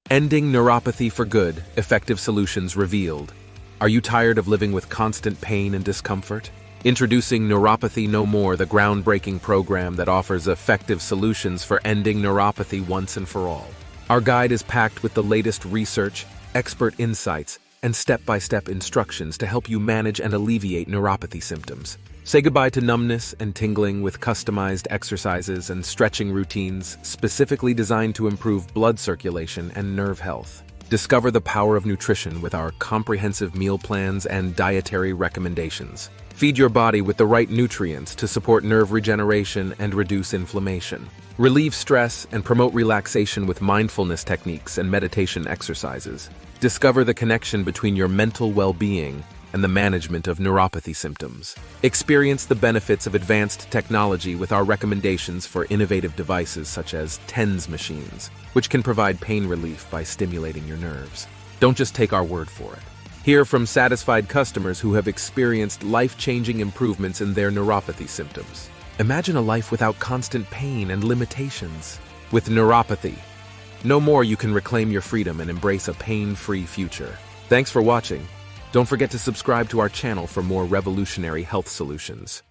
Ending neuropathy for good, effective solutions revealed. Are you tired of living with constant pain and discomfort? Introducing Neuropathy No More, the groundbreaking program that offers effective solutions for ending neuropathy once and for all. Our guide is packed with the latest research, expert insights, and step-by-step instructions to help you manage and alleviate neuropathy symptoms. Say goodbye to numbness and tingling with customized exercises and stretching routines specifically designed to improve blood circulation and nerve health. Discover the power of nutrition with our comprehensive meal plans and dietary recommendations. Feed your body with the right nutrients to support nerve regeneration and reduce inflammation. Relieve stress and promote relaxation with mindfulness techniques and meditation exercises. Discover the connection between your mental well-being and the management of neuropathy symptoms. Experience the benefits of advanced technology with our recommendations for innovative devices such as TENS machines, which can provide pain relief by stimulating your nerves. Don't just take our word for it. Hear from satisfied customers who have experienced life-changing improvements in their neuropathy symptoms. Imagine a life without constant pain and limitations. With Neuropathy No More, you can reclaim your freedom and embrace a pain-free future. Thanks for watching. Don't forget to subscribe to our channel for more revolutionary health solutions.